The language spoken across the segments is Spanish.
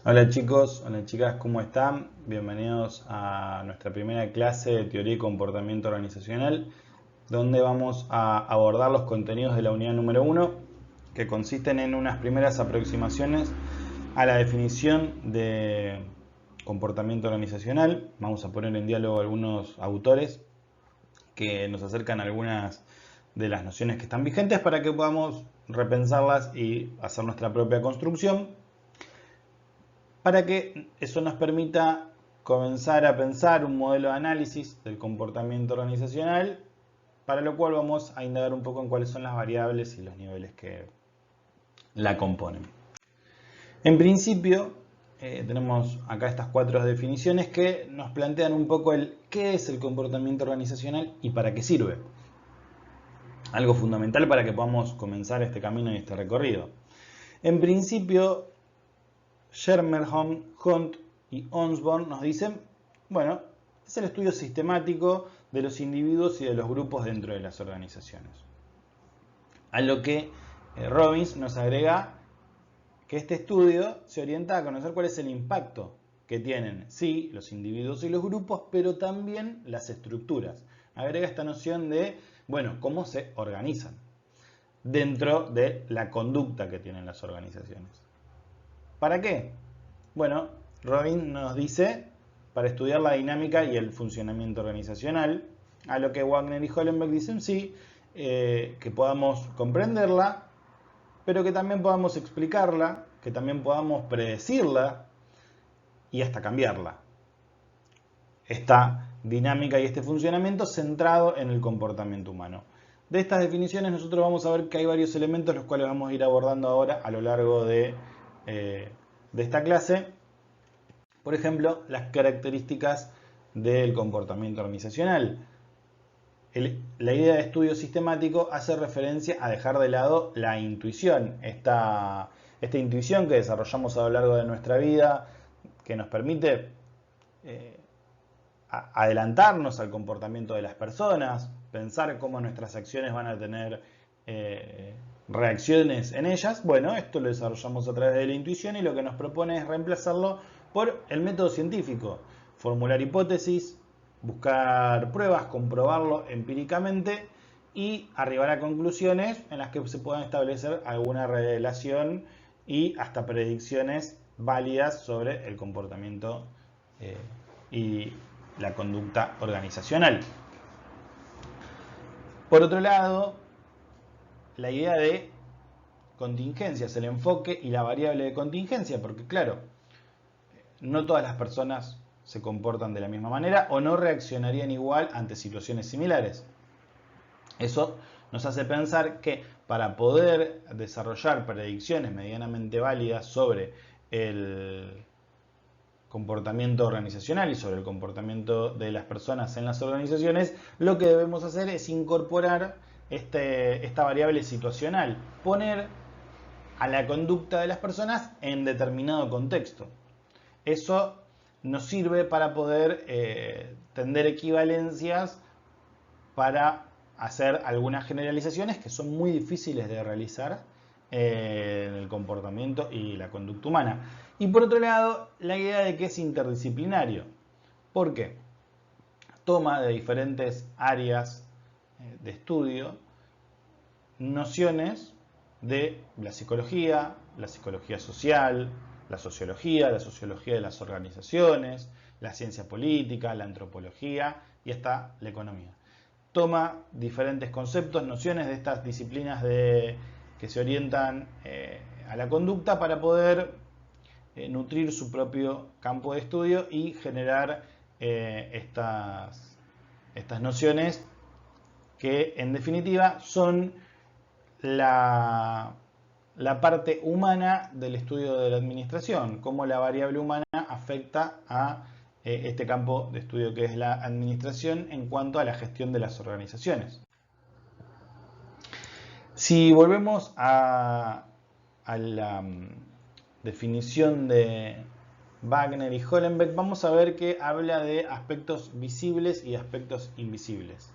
Hola chicos, hola chicas, ¿cómo están? Bienvenidos a nuestra primera clase de teoría y comportamiento organizacional, donde vamos a abordar los contenidos de la unidad número 1, que consisten en unas primeras aproximaciones a la definición de comportamiento organizacional. Vamos a poner en diálogo algunos autores que nos acercan algunas de las nociones que están vigentes para que podamos repensarlas y hacer nuestra propia construcción, para que eso nos permita comenzar a pensar un modelo de análisis del comportamiento organizacional, para lo cual vamos a indagar un poco en cuáles son las variables y los niveles que la componen. En principio, tenemos acá estas cuatro definiciones que nos plantean un poco el qué es el comportamiento organizacional y para qué sirve. Algo fundamental para que podamos comenzar este camino y este recorrido. En principio, Schermerhorn, Hunt y Osborne nos dicen, bueno, es el estudio sistemático de los individuos y de los grupos dentro de las organizaciones. A lo que Robbins nos agrega que este estudio se orienta a conocer cuál es el impacto que tienen, sí, los individuos y los grupos, pero también las estructuras. Agrega esta noción de, bueno, cómo se organizan dentro de la conducta que tienen las organizaciones. ¿Para qué? Bueno, Robin nos dice para estudiar la dinámica y el funcionamiento organizacional, a lo que Wagner y Hollenbeck dicen sí, que podamos comprenderla, pero que también podamos explicarla, que también podamos predecirla y hasta cambiarla. Esta dinámica y este funcionamiento centrado en el comportamiento humano. De estas definiciones nosotros vamos a ver que hay varios elementos los cuales vamos a ir abordando ahora a lo largo de esta clase. Por ejemplo, las características del comportamiento organizacional. La idea de estudio sistemático hace referencia a dejar de lado la intuición, esta intuición que desarrollamos a lo largo de nuestra vida, que nos permite adelantarnos al comportamiento de las personas, pensar cómo nuestras acciones van a tener reacciones en ellas. Bueno, esto lo desarrollamos a través de la intuición y lo que nos propone es reemplazarlo por el método científico, formular hipótesis, buscar pruebas, comprobarlo empíricamente y arribar a conclusiones en las que se puedan establecer alguna relación y hasta predicciones válidas sobre el comportamiento y la conducta organizacional. Por otro lado, la idea de contingencias, el enfoque y la variable de contingencia, porque claro, no todas las personas se comportan de la misma manera o no reaccionarían igual ante situaciones similares. Eso nos hace pensar que para poder desarrollar predicciones medianamente válidas sobre el comportamiento organizacional y sobre el comportamiento de las personas en las organizaciones, lo que debemos hacer es incorporar esta variable situacional, poner a la conducta de las personas en determinado contexto. Eso nos sirve para poder tender equivalencias para hacer algunas generalizaciones que son muy difíciles de realizar en el comportamiento y la conducta humana. Y por otro lado, la idea de que es interdisciplinario. ¿Por qué? Toma de diferentes áreas de estudio nociones de la psicología social, la sociología de las organizaciones, la ciencia política, la antropología y hasta la economía. Toma diferentes conceptos, nociones de estas disciplinas que se orientan a la conducta para poder nutrir su propio campo de estudio y generar estas nociones que en definitiva son la parte humana del estudio de la administración, cómo la variable humana afecta a este campo de estudio que es la administración en cuanto a la gestión de las organizaciones. Si volvemos a la definición de Wagner y Hollenbeck, vamos a ver que habla de aspectos visibles y aspectos invisibles.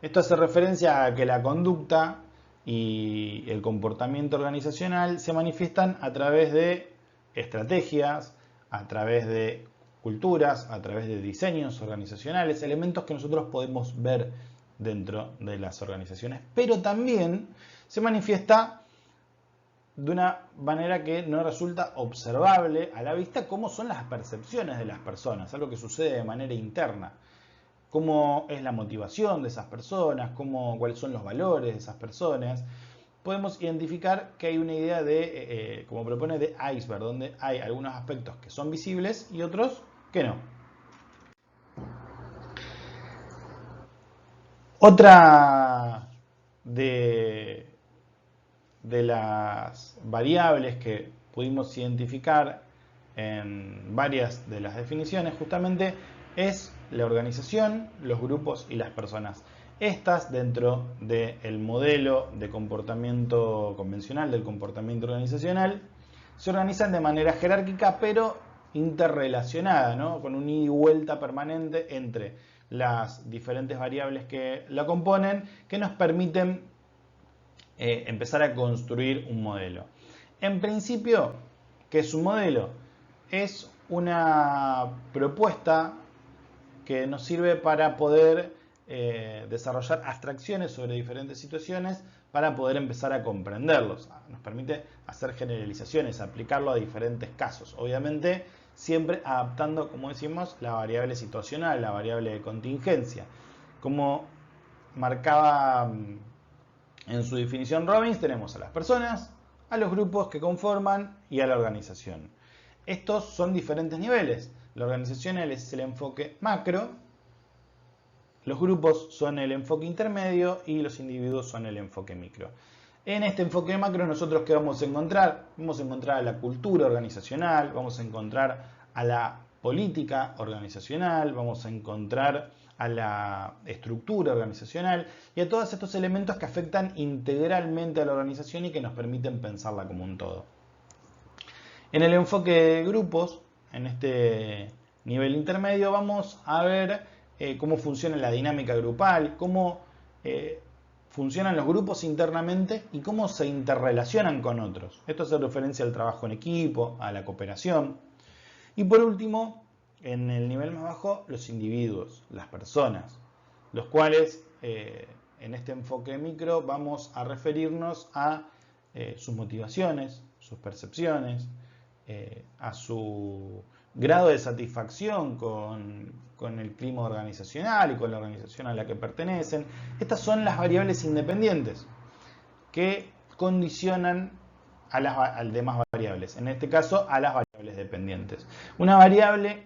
Esto hace referencia a que la conducta y el comportamiento organizacional se manifiestan a través de estrategias, a través de culturas, a través de diseños organizacionales, elementos que nosotros podemos ver dentro de las organizaciones, pero también se manifiesta de una manera que no resulta observable a la vista cómo son las percepciones de las personas, algo que sucede de manera interna, cómo es la motivación de esas personas, cuáles son los valores de esas personas. Podemos identificar que hay una idea de, como propone, de iceberg, donde hay algunos aspectos que son visibles y otros que no. Otra de las variables que pudimos identificar en varias de las definiciones justamente es la organización, los grupos y las personas. Estas, dentro del modelo de comportamiento convencional, del comportamiento organizacional, se organizan de manera jerárquica pero interrelacionada, ¿no? Con un ida y vuelta permanente entre las diferentes variables que la componen, que nos permiten empezar a construir un modelo. En principio, ¿qué es un modelo? Es una propuesta que nos sirve para poder desarrollar abstracciones sobre diferentes situaciones para poder empezar a comprenderlos. Nos permite hacer generalizaciones, aplicarlo a diferentes casos. Obviamente, siempre adaptando, como decimos, la variable situacional, la variable de contingencia. Como marcaba en su definición Robbins, tenemos a las personas, a los grupos que conforman y a la organización. Estos son diferentes niveles. La organizacional es el enfoque macro, los grupos son el enfoque intermedio y los individuos son el enfoque micro. En este enfoque macro, nosotros ¿qué vamos a encontrar? Vamos a encontrar a la cultura organizacional, vamos a encontrar a la política organizacional, vamos a encontrar a la estructura organizacional y a todos estos elementos que afectan integralmente a la organización y que nos permiten pensarla como un todo. En el enfoque de grupos, en este nivel intermedio, vamos a ver cómo funciona la dinámica grupal, cómo funcionan los grupos internamente y cómo se interrelacionan con otros. Esto hace referencia al trabajo en equipo, a la cooperación. Y por último, en el nivel más bajo, los individuos, las personas, los cuales en este enfoque micro vamos a referirnos a sus motivaciones, sus percepciones, a su grado de satisfacción con el clima organizacional y con la organización a la que pertenecen. Estas son las variables independientes que condicionan a las demás variables, en este caso a las variables dependientes. Una variable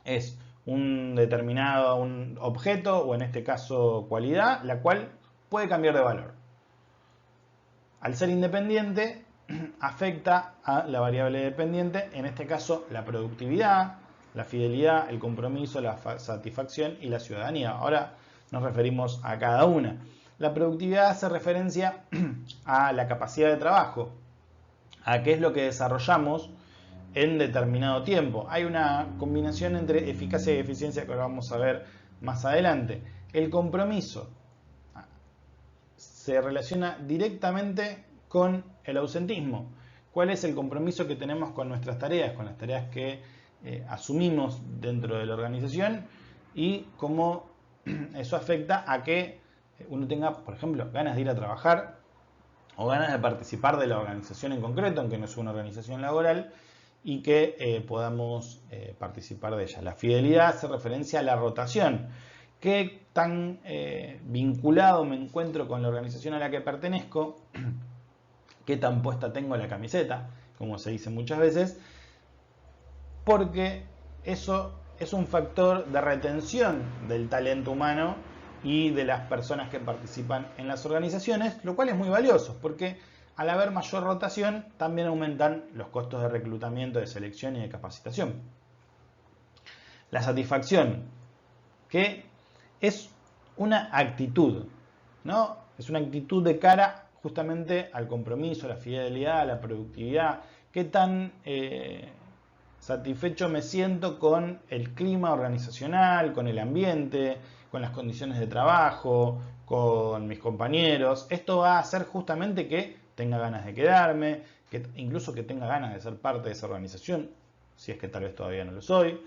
es un determinado objeto, o en este caso cualidad, la cual puede cambiar de valor. Al ser independiente, afecta a la variable dependiente, en este caso la productividad, la fidelidad, el compromiso, la satisfacción y la ciudadanía. Ahora nos referimos a cada una. La productividad hace referencia a la capacidad de trabajo, a qué es lo que desarrollamos en determinado tiempo. Hay una combinación entre eficacia y eficiencia que ahora vamos a ver más adelante. El compromiso se relaciona directamente con el ausentismo. ¿Cuál es el compromiso que tenemos con nuestras tareas, con las tareas que asumimos dentro de la organización y cómo eso afecta a que uno tenga, por ejemplo, ganas de ir a trabajar o ganas de participar de la organización en concreto, aunque no es una organización laboral, y que podamos participar de ella? La fidelidad hace referencia a la rotación. ¿Qué tan vinculado me encuentro con la organización a la que pertenezco? ¿Qué tan puesta tengo la camiseta? Como se dice muchas veces. Porque eso es un factor de retención del talento humano y de las personas que participan en las organizaciones, lo cual es muy valioso, porque al haber mayor rotación también aumentan los costos de reclutamiento, de selección y de capacitación. La satisfacción, que es una actitud, ¿no? Es una actitud de cara justamente al compromiso, a la fidelidad, a la productividad. ¿Qué tan satisfecho me siento con el clima organizacional, con el ambiente, con las condiciones de trabajo, con mis compañeros? Esto va a hacer justamente que tenga ganas de quedarme, que incluso que tenga ganas de ser parte de esa organización si es que tal vez todavía no lo soy,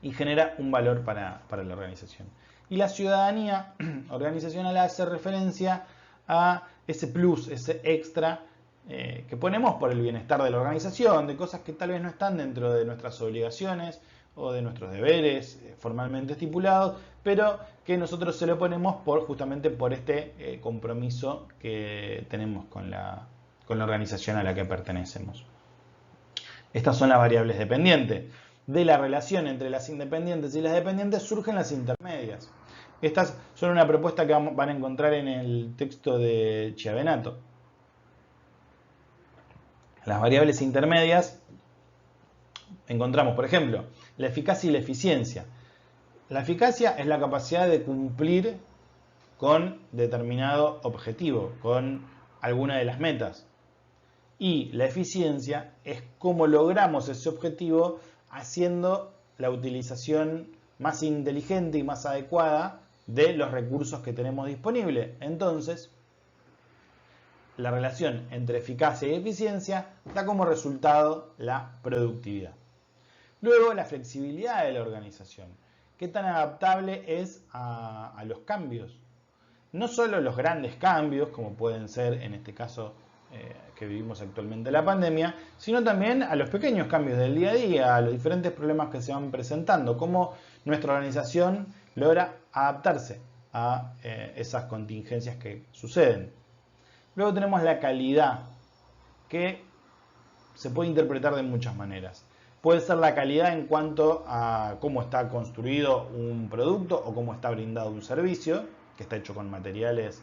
y genera un valor para la organización. Y la ciudadanía organizacional hace referencia a ese plus, ese extra que ponemos por el bienestar de la organización, de cosas que tal vez no están dentro de nuestras obligaciones o de nuestros deberes formalmente estipulados, pero que nosotros se lo ponemos justamente por este compromiso que tenemos con la organización a la que pertenecemos. Estas son las variables dependientes. De la relación entre las independientes y las dependientes surgen las intermedias. Estas son una propuesta que van a encontrar en el texto de Chiavenato. Las variables intermedias encontramos, por ejemplo, la eficacia y la eficiencia. La eficacia es la capacidad de cumplir con determinado objetivo, con alguna de las metas. Y la eficiencia es cómo logramos ese objetivo haciendo la utilización más inteligente y más adecuada de los recursos que tenemos disponibles. Entonces, la relación entre eficacia y eficiencia da como resultado la productividad. Luego, la flexibilidad de la organización. ¿Qué tan adaptable es a los cambios? No solo los grandes cambios, como pueden ser en este caso que vivimos actualmente la pandemia, sino también a los pequeños cambios del día a día, a los diferentes problemas que se van presentando, cómo nuestra organización logra adaptarse a esas contingencias que suceden. Luego tenemos la calidad, que se puede interpretar de muchas maneras. Puede ser la calidad en cuanto a cómo está construido un producto o cómo está brindado un servicio, que está hecho con materiales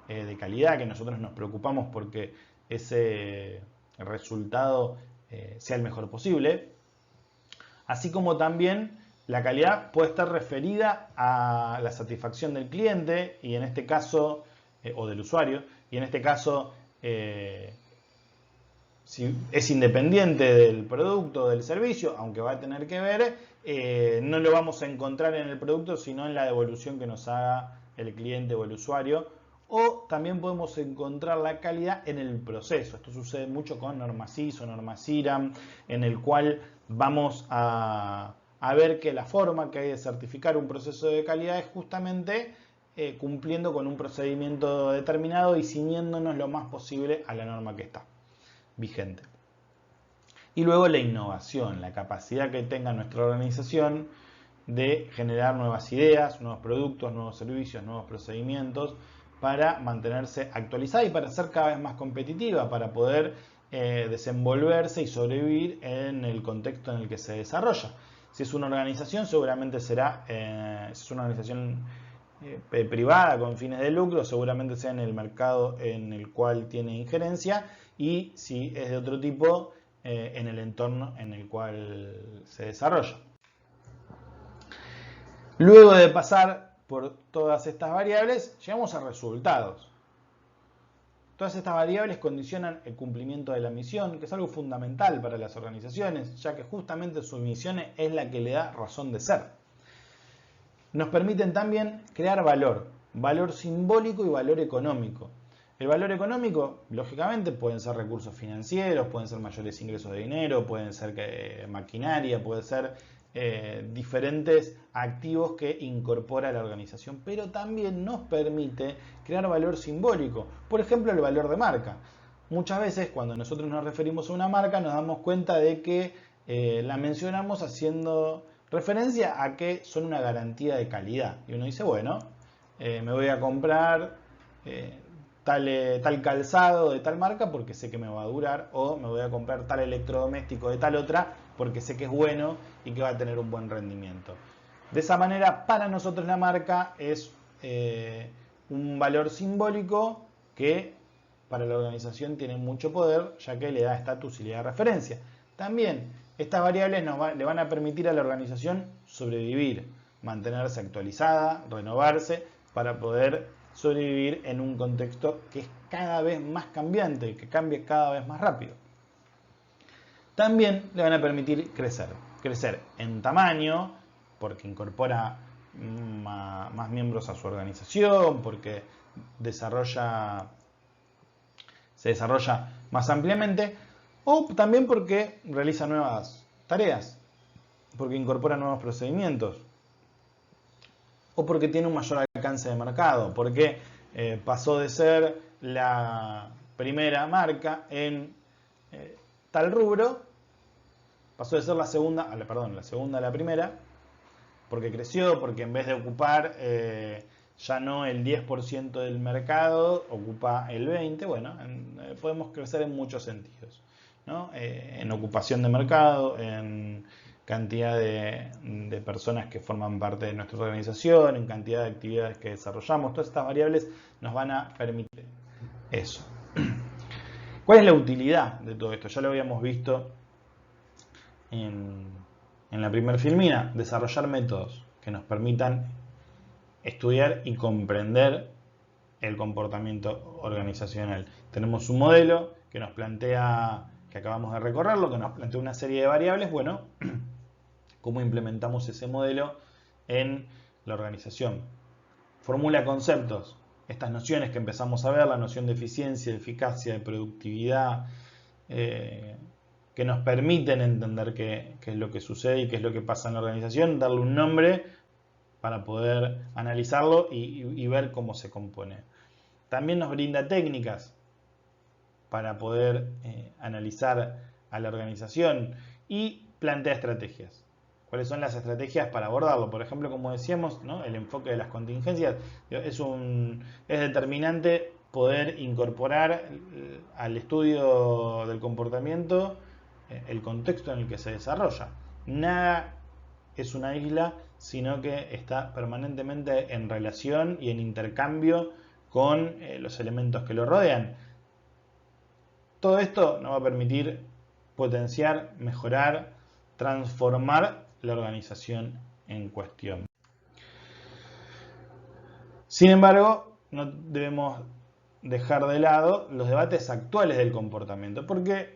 de calidad, que nosotros nos preocupamos porque ese resultado sea el mejor posible. Así como también la calidad puede estar referida a la satisfacción del cliente y en este caso, o del usuario, y en este caso si es independiente del producto o del servicio, aunque va a tener que ver, no lo vamos a encontrar en el producto, sino en la devolución que nos haga el cliente o el usuario. O también podemos encontrar la calidad en el proceso. Esto sucede mucho con NormaSys o NormaSIRAM, en el cual vamos a ver que la forma que hay de certificar un proceso de calidad es justamente cumpliendo con un procedimiento determinado y ciñéndonos lo más posible a la norma que está vigente. Y luego la innovación, la capacidad que tenga nuestra organización de generar nuevas ideas, nuevos productos, nuevos servicios, nuevos procedimientos para mantenerse actualizada y para ser cada vez más competitiva, para poder desenvolverse y sobrevivir en el contexto en el que se desarrolla. Si es una organización, seguramente será, si es una organización privada con fines de lucro, seguramente sea en el mercado en el cual tiene injerencia, y si es de otro tipo, en el entorno en el cual se desarrolla. Luego de pasar por todas estas variables, llegamos a resultados. Todas estas variables condicionan el cumplimiento de la misión, que es algo fundamental para las organizaciones, ya que justamente su misión es la que le da razón de ser. Nos permiten también crear valor, valor simbólico y valor económico. El valor económico, lógicamente, pueden ser recursos financieros, pueden ser mayores ingresos de dinero, pueden ser maquinaria, pueden ser diferentes activos que incorpora la organización, pero también nos permite crear valor simbólico. Por ejemplo, el valor de marca. Muchas veces cuando nosotros nos referimos a una marca nos damos cuenta de que la mencionamos haciendo referencia a que son una garantía de calidad. Y uno dice, bueno, me voy a comprar tal calzado de tal marca porque sé que me va a durar, o me voy a comprar tal electrodoméstico de tal otra porque sé que es bueno y que va a tener un buen rendimiento. De esa manera, para nosotros la marca es un valor simbólico que para la organización tiene mucho poder, ya que le da estatus y le da referencia. También estas variables le van a permitir a la organización sobrevivir, mantenerse actualizada, renovarse, para poder sobrevivir en un contexto que es cada vez más cambiante, que cambia cada vez más rápido. También le van a permitir crecer en tamaño, porque incorpora más miembros a su organización, porque se desarrolla más ampliamente, o también porque realiza nuevas tareas, porque incorpora nuevos procedimientos, o porque tiene un mayor alcance de mercado, porque pasó de ser la primera marca en tal rubro, pasó de ser la segunda, la segunda a la primera, porque creció, porque en vez de ocupar ya no el 10% del mercado, ocupa el 20%. Bueno, podemos crecer en muchos sentidos, ¿no? En ocupación de mercado, en cantidad de personas que forman parte de nuestra organización, en cantidad de actividades que desarrollamos. Todas estas variables nos van a permitir eso. ¿Cuál es la utilidad de todo esto? Ya lo habíamos visto en la primer filmina, desarrollar métodos que nos permitan estudiar y comprender el comportamiento organizacional. Tenemos un modelo que nos plantea, que acabamos de recorrerlo, que nos plantea una serie de variables. Bueno, ¿cómo implementamos ese modelo en la organización? Formula conceptos, estas nociones que empezamos a ver, la noción de eficiencia, de eficacia, de productividad, que nos permiten entender qué es lo que sucede y qué es lo que pasa en la organización, darle un nombre para poder analizarlo y ver cómo se compone. También nos brinda técnicas para poder analizar a la organización y plantea estrategias. ¿Cuáles son las estrategias para abordarlo? Por ejemplo, como decíamos, ¿no? El enfoque de las contingencias es determinante poder incorporar al estudio del comportamiento el contexto en el que se desarrolla. Nada es una isla, sino que está permanentemente en relación y en intercambio con los elementos que lo rodean. Todo esto nos va a permitir potenciar, mejorar, transformar la organización en cuestión. Sin embargo, no debemos dejar de lado los debates actuales del comportamiento, porque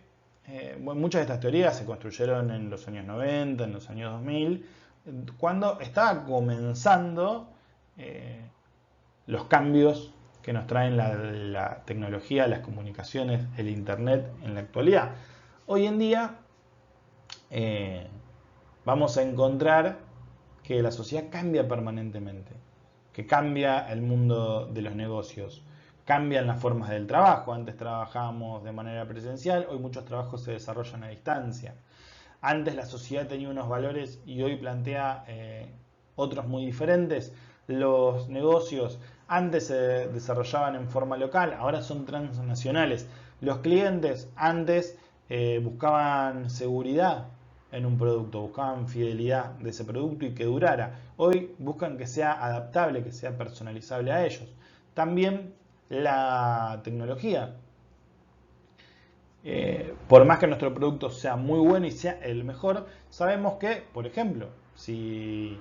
muchas de estas teorías se construyeron en los años 90, en los años 2000, cuando estaba comenzando los cambios que nos traen la tecnología, las comunicaciones, el internet en la actualidad. Hoy en día vamos a encontrar que la sociedad cambia permanentemente, que cambia el mundo de los negocios, cambian las formas del trabajo. Antes trabajábamos de manera presencial, hoy muchos trabajos se desarrollan a distancia. Antes la sociedad tenía unos valores y hoy plantea otros muy diferentes. Los negocios antes se desarrollaban en forma local, ahora son transnacionales. Los clientes antes buscaban seguridad en un producto, buscaban fidelidad de ese producto y que durara. Hoy buscan que sea adaptable, que sea personalizable a ellos. También la tecnología. Por más que nuestro producto sea muy bueno y sea el mejor, sabemos que, por ejemplo, si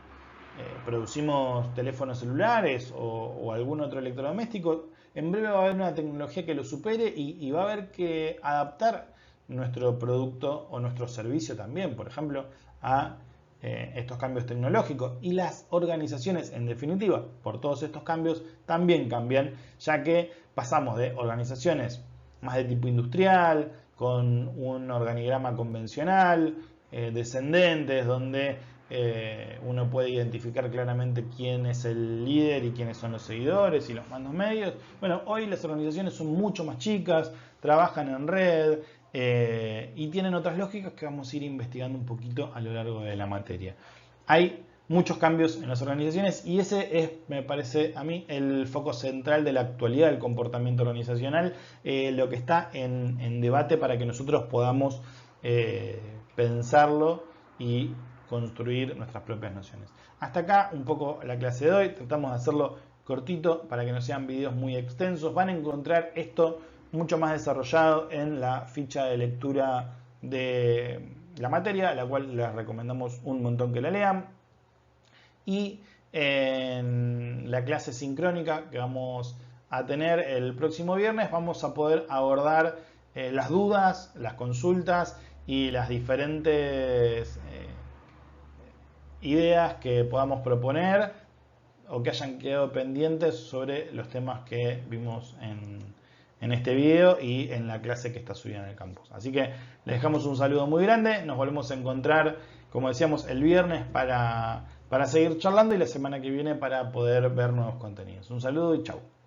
producimos teléfonos celulares o algún otro electrodoméstico, en breve va a haber una tecnología que lo supere y va a haber que adaptar nuestro producto o nuestro servicio también, por ejemplo, a estos cambios tecnológicos. Y las organizaciones, en definitiva, por todos estos cambios, también cambian, ya que pasamos de organizaciones más de tipo industrial, con un organigrama convencional, descendentes, donde uno puede identificar claramente quién es el líder y quiénes son los seguidores y los mandos medios. Bueno, hoy las organizaciones son mucho más chicas, trabajan en red y tienen otras lógicas que vamos a ir investigando un poquito a lo largo de la materia. Hay muchos cambios en las organizaciones y ese es, me parece a mí, el foco central de la actualidad del comportamiento organizacional, lo que está en debate para que nosotros podamos pensarlo y construir nuestras propias nociones. Hasta acá un poco la clase de hoy, tratamos de hacerlo cortito para que no sean videos muy extensos. Van a encontrar esto mucho más desarrollado en la ficha de lectura de la materia, la cual les recomendamos un montón que la lean. Y en la clase sincrónica que vamos a tener el próximo viernes vamos a poder abordar las dudas, las consultas y las diferentes ideas que podamos proponer o que hayan quedado pendientes sobre los temas que vimos en este video y en la clase que está subida en el campus. Así que les dejamos un saludo muy grande, nos volvemos a encontrar, como decíamos, el viernes para seguir charlando y la semana que viene para poder ver nuevos contenidos. Un saludo y chau.